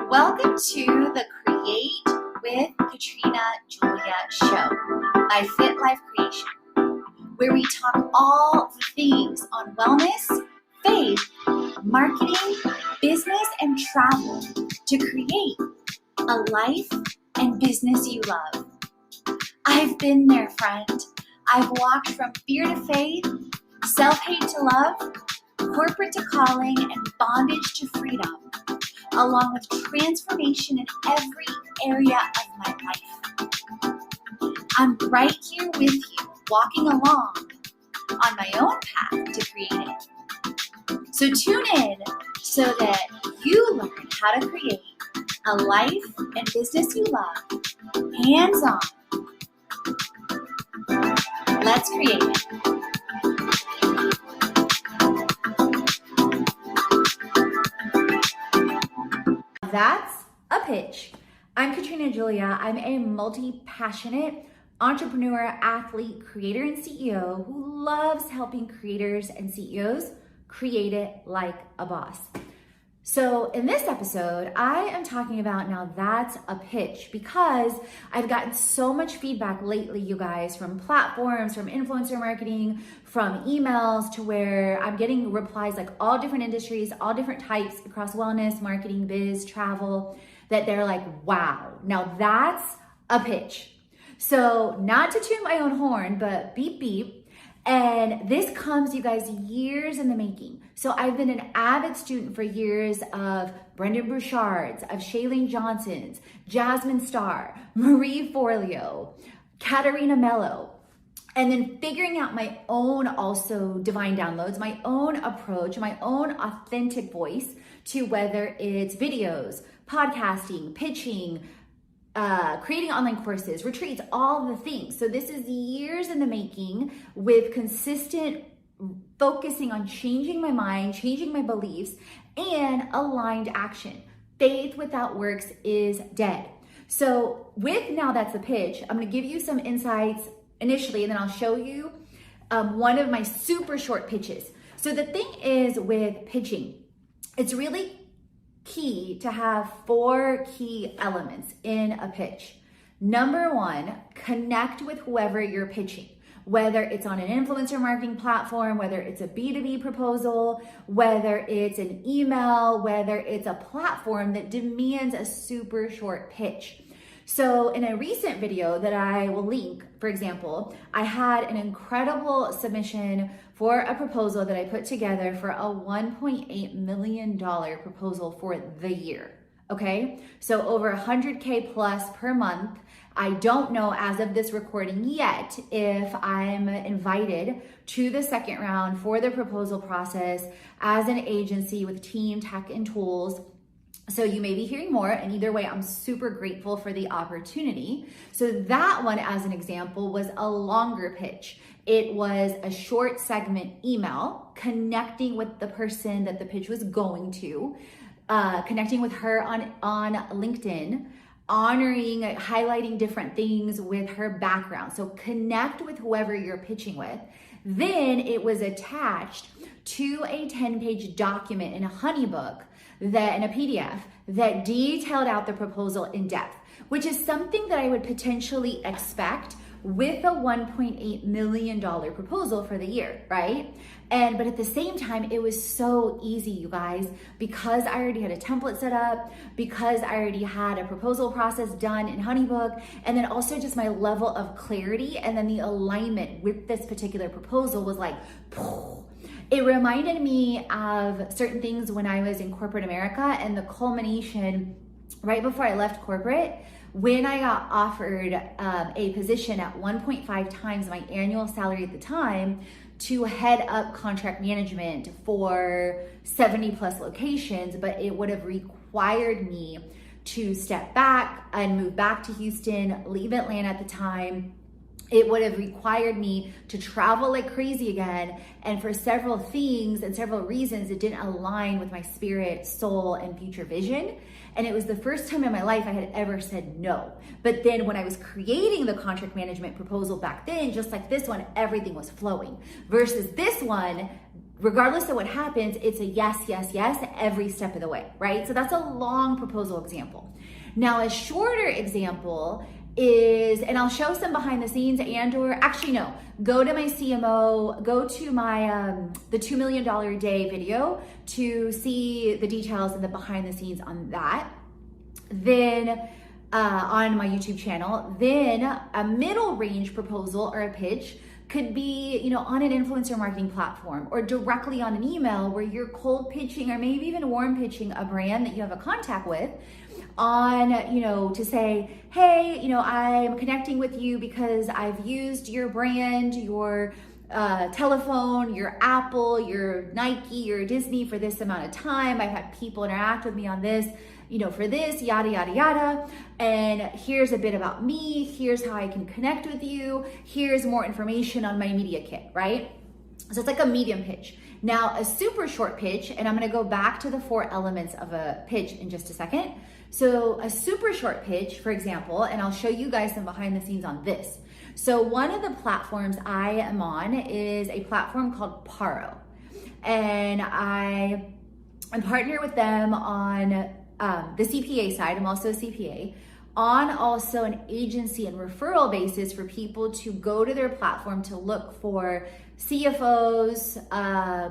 Welcome to the Create with Katrina Julia show by Fit Life Creation, where we talk all the things on wellness, faith, marketing, business, and travel to create a life and business you love. I've been there, friend. I've walked from fear to faith, self-hate to love, corporate to calling, and bondage to freedom, along with transformation in every area of my life. I'm right here with you, walking along on my own path to creating. So tune in so that you learn how to create a life and business you love, hands-on. Let's create it. That's a pitch. I'm Katrina Julia. I'm a multi-passionate entrepreneur, athlete, creator, and CEO who loves helping creators and CEOs create it like a boss. So in this episode, I am talking about now that's a pitch because I've gotten so much feedback lately, you guys, from platforms, from influencer marketing, from emails, to where I'm getting replies like all different industries, all different types across wellness, marketing, biz, travel, that they're like, wow, now that's a pitch. So not to toot my own horn, but beep, beep. And this comes, you guys, years in the making. So I've been an avid student for years of Brendon Burchard's, of Shailene Johnson's, Jasmine Star, Marie Forleo, Katrina Mello, and then figuring out my own also divine downloads, my own approach, my own authentic voice to whether it's videos, podcasting, pitching, creating online courses, retreats, all the things. So this is years in the making with consistent focusing on changing my mind, changing my beliefs, and aligned action. Faith without works is dead. So with Now That's the Pitch, I'm going to give you some insights initially, and then I'll show you one of my super short pitches. So the thing is with pitching, it's really key to have 4 key elements in a pitch. Number 1, connect with whoever you're pitching, whether it's on an influencer marketing platform, whether it's a B2B proposal, whether it's an email, whether it's a platform that demands a super short pitch. So in a recent video that I will link, for example, I had an incredible submission for a proposal that I put together for a $1.8 million proposal for the year, okay? So over 100K plus per month. I don't know as of this recording yet if I'm invited to the second round for the proposal process as an agency with team, tech, and tools. So you may be hearing more, and either way, I'm super grateful for the opportunity. So that one, as an example, was a longer pitch. It was a short segment email connecting with the person that the pitch was going to, connecting with her on LinkedIn, honoring, highlighting different things with her background. So connect with whoever you're pitching with. Then it was attached to a 10-page document in a honeybook in a PDF that detailed out the proposal in depth, which is something that I would potentially expect with a $1.8 million proposal for the year, right? But at the same time, it was so easy, you guys, because I already had a template set up, because I already had a proposal process done in Honeybook, and then also just my level of clarity and then the alignment with this particular proposal was like, it reminded me of certain things when I was in corporate America, and the culmination right before I left corporate, when I got offered a position at 1.5 times my annual salary at the time to head up contract management for 70 plus locations, but it would have required me to step back and move back to Houston, leave Atlanta at the time. It would have required me to travel like crazy again. And for several things and several reasons, it didn't align with my spirit, soul, and future vision. And it was the first time in my life I had ever said no. But then when I was creating the contract management proposal back then, just like this one, everything was flowing. Versus this one, regardless of what happens, it's a yes, yes, yes every step of the way, right? So that's a long proposal example. Now, a shorter example is, and I'll show some behind the scenes or actually no, go to my CMO, go to my, the $2 million a day video to see the details and the behind the scenes on that. Then on my YouTube channel, then a middle range proposal or a pitch could be, on an influencer marketing platform or directly on an email where you're cold pitching or maybe even warm pitching a brand that you have a contact with on, to say, hey, I'm connecting with you because I've used your brand, your telephone, your Apple, your Nike, your Disney for this amount of time. I've had people interact with me on this, for this, yada, yada, yada. And here's a bit about me. Here's how I can connect with you. Here's more information on my media kit, right? So it's like a medium pitch. Now, a super short pitch, and I'm gonna go back to the 4 elements of a pitch in just a second. So a super short pitch, for example, and I'll show you guys some behind the scenes on this. So one of the platforms I am on is a platform called Paro. And I partner with them on the CPA side. I'm also a CPA, on also an agency and referral basis for people to go to their platform to look for CFOs,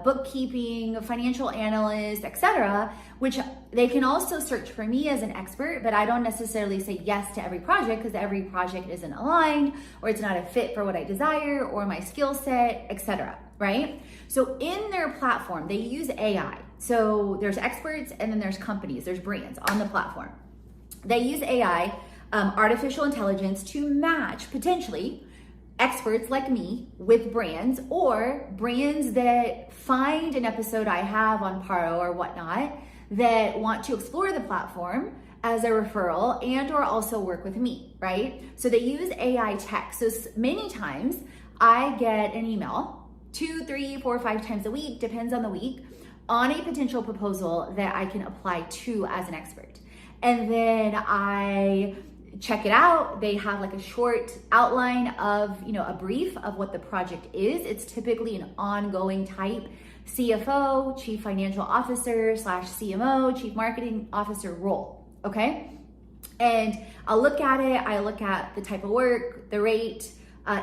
bookkeeping, financial analysts, etc., which they can also search for me as an expert, but I don't necessarily say yes to every project because every project isn't aligned or it's not a fit for what I desire or my skill set, etc., right? So in their platform, they use AI. So there's experts and then there's companies, there's brands on the platform. They use AI, artificial intelligence, to match potentially experts like me with brands or brands that find an episode I have on Paro or whatnot that want to explore the platform as a referral and or also work with me, right? So they use AI tech. So many times I get an email 2, 3, 4, 5 times a week, depends on the week, on a potential proposal that I can apply to as an expert. And then I check it out. They have like a short outline of, a brief of what the project is. It's typically an ongoing type CFO, Chief Financial Officer / CMO, Chief Marketing Officer role, okay? And I'll look at it. I look at the type of work, the rate.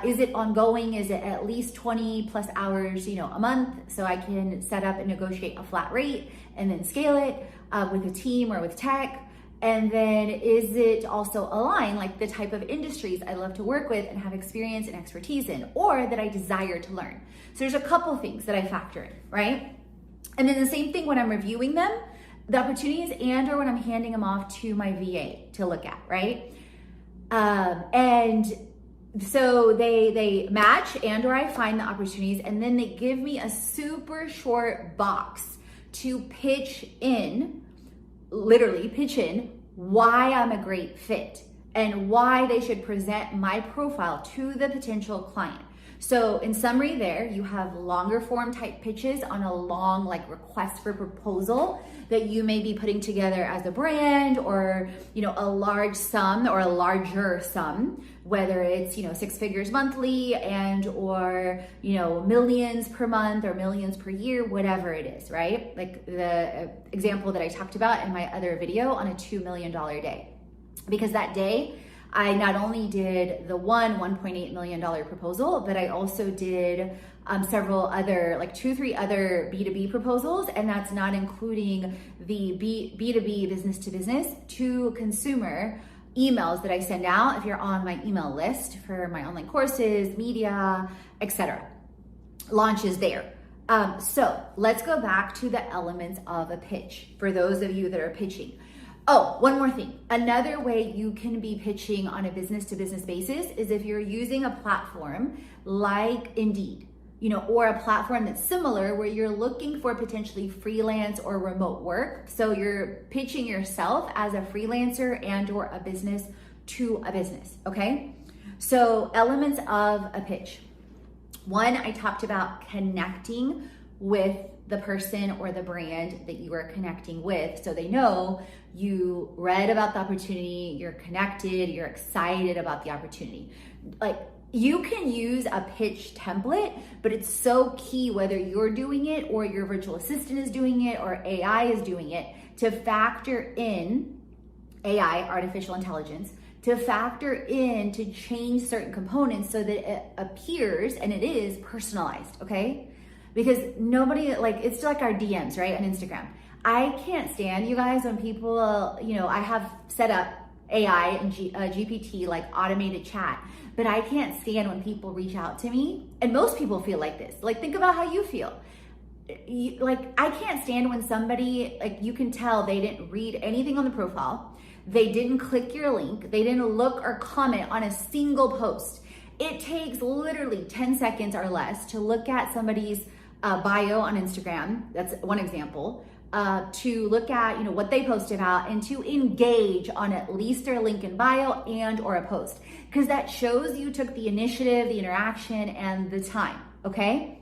Is it ongoing? Is it at least 20 plus hours, a month? So I can set up and negotiate a flat rate and then scale it with a team or with tech. And then is it also aligned, like the type of industries I love to work with and have experience and expertise in, or that I desire to learn? So there's a couple things that I factor in, right? And then the same thing when I'm reviewing them, the opportunities and or when I'm handing them off to my VA to look at, right? And so they match and or I find the opportunities, and then they give me a super short box to pitch in, literally pitch in why I'm a great fit and why they should present my profile to the potential client. So in summary there, you have longer form type pitches on a long request for proposal that you may be putting together as a brand or, a large sum or a larger sum, whether it's, 6 figures monthly and or, millions per month or millions per year, whatever it is, right? Like the example that I talked about in my other video on a $2 million day. Because that day, I not only did the $1.8 million proposal, but I also did several other, 2, 3 other B2B proposals, and that's not including the B2B business to business to consumer emails that I send out if you're on my email list for my online courses, media, etc. Launches there. So let's go back to the elements of a pitch for those of you that are pitching. Oh, one more thing. Another way you can be pitching on a business to business basis is if you're using a platform like Indeed, or a platform that's similar where you're looking for potentially freelance or remote work. So you're pitching yourself as a freelancer and or a business to a business, okay? So elements of a pitch. One, I talked about connecting with the person or the brand that you are connecting with so they know you read about the opportunity, you're connected, you're excited about the opportunity. You can use a pitch template, but it's so key whether you're doing it or your virtual assistant is doing it or AI is doing it to factor in AI, artificial intelligence, to factor in to change certain components so that it appears and it is personalized, okay? Because nobody, like, it's like our DMs, right, on Instagram. I can't stand, you guys, when people, I have set up AI and GPT, like automated chat, but I can't stand when people reach out to me. And most people feel like this. Like, think about how you feel. I can't stand when somebody, like, you can tell they didn't read anything on the profile. They didn't click your link. They didn't look or comment on a single post. It takes literally 10 seconds or less to look at somebody's bio on Instagram. That's one example. To look at, what they post about and to engage on at least their link in bio and or a post. Because that shows you took the initiative, the interaction, and the time, okay?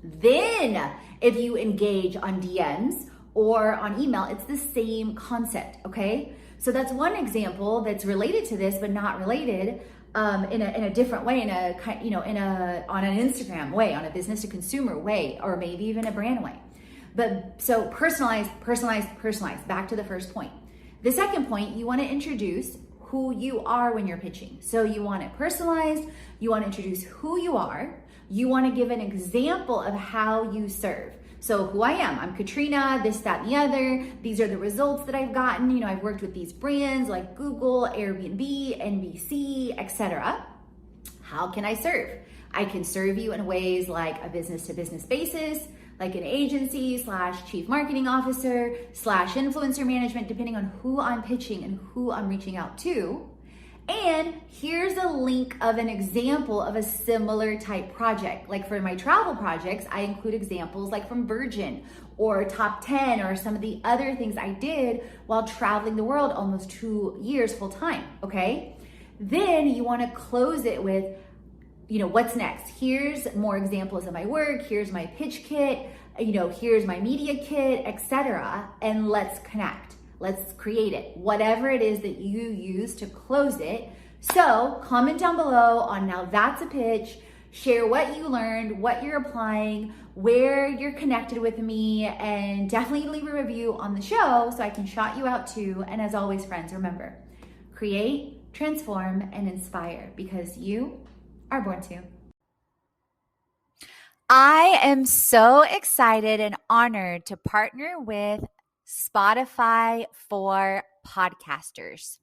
Then if you engage on DMs or on email, it's the same concept, okay? So that's one example that's related to this, but not related in a different way, on an Instagram way, on a business to consumer way, or maybe even a brand way. But so personalize, back to the first point. The second point, you want to introduce who you are when you're pitching. So you want it personalized, you want to introduce who you are, you want to give an example of how you serve. So who I am, I'm Katrina, this, that, and the other. These are the results that I've gotten. I've worked with these brands like Google, Airbnb, NBC, etc. How can I serve? I can serve you in ways like a business to business basis, like an agency / chief marketing officer / influencer management, depending on who I'm pitching and who I'm reaching out to. And here's a link of an example of a similar type project. Like for my travel projects, I include examples like from Virgin or Top 10 or some of the other things I did while traveling the world almost 2 years full time, okay? Then you wanna close it with, what's next? Here's more examples of my work. Here's my pitch kit. Here's my media kit, etc. And let's connect. Let's create it. Whatever it is that you use to close it. So comment down below on Now That's a Pitch. Share what you learned, what you're applying, where you're connected with me, and definitely leave a review on the show so I can shout you out too. And as always, friends, remember, create, transform, and inspire because you are born to. I am so excited and honored to partner with Spotify for podcasters.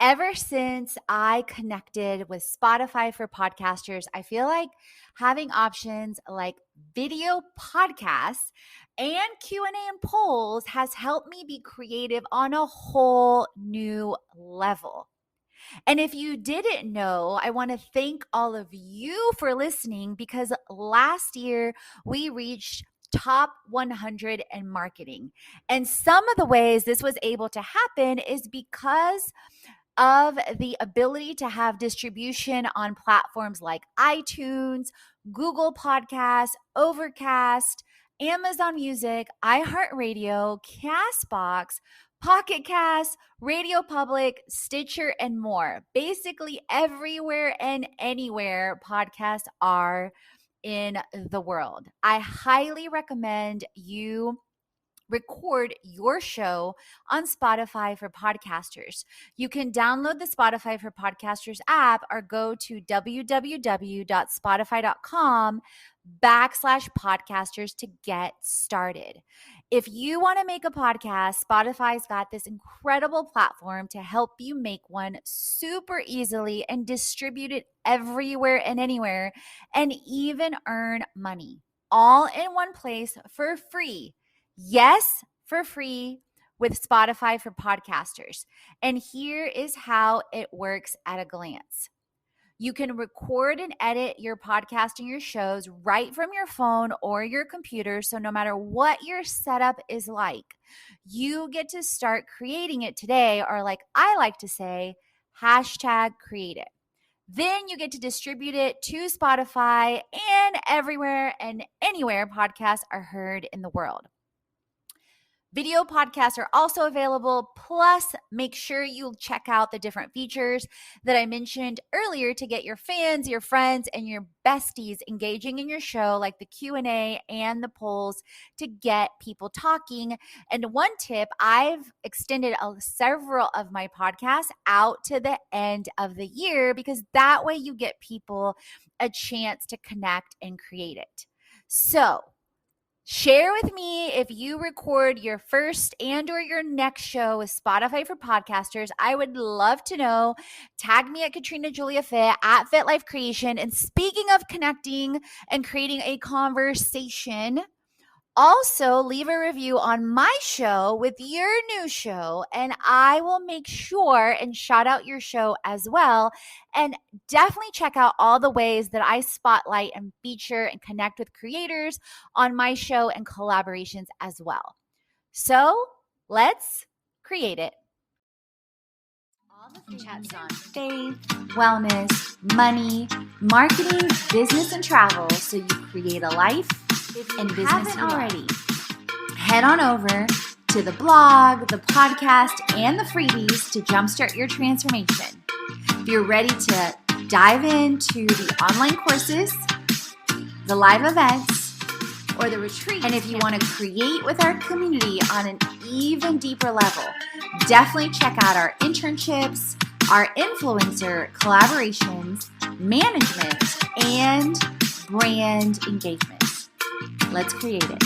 Ever since I connected with Spotify for podcasters, I feel like having options like video podcasts and Q&A and polls has helped me be creative on a whole new level. And if you didn't know, I want to thank all of you for listening because last year we reached top 100 in marketing. And some of the ways this was able to happen is because of the ability to have distribution on platforms like iTunes, Google Podcasts, Overcast, Amazon Music, iHeartRadio, Castbox, Pocket Cast, Radio Public, Stitcher, and more. Basically everywhere and anywhere podcasts are in the world. I highly recommend you record your show on Spotify for podcasters. You can download the Spotify for Podcasters app or go to www.spotify.com/podcasters to get started. If you want to make a podcast, Spotify's got this incredible platform to help you make one super easily and distribute it everywhere and anywhere and even earn money all in one place for free. Yes, for free with Spotify for podcasters. And here is how it works at a glance. You can record and edit your podcast and your shows right from your phone or your computer. So no matter what your setup is like, you get to start creating it today, or like I like to say, #create it. Then you get to distribute it to Spotify and everywhere and anywhere podcasts are heard in the world. Video podcasts are also available. Plus, make sure you check out the different features that I mentioned earlier to get your fans, your friends, and your besties engaging in your show, like the Q&A and the polls, to get people talking. And one tip, I've extended several of my podcasts out to the end of the year, because that way you get people a chance to connect and create it. So share with me if you record your first and or your next show with Spotify for Podcasters. I would love to know. Tag me at Katrina Julia Fit, at Fit Life Creation. And speaking of connecting and creating a conversation, also leave a review on my show with your new show, and I will make sure and shout out your show as well. And definitely check out all the ways that I spotlight and feature and connect with creators on my show and collaborations as well. So let's create it. All the chats on faith, wellness, money, marketing, business, and travel, so you create a life and business already. Head on over to the blog, the podcast, and the freebies to jumpstart your transformation. If you're ready to dive into the online courses, the live events, or the retreat, and if you want to create with our community on an even deeper level, definitely check out our internships, our influencer collaborations, management, and brand engagement. Let's create it.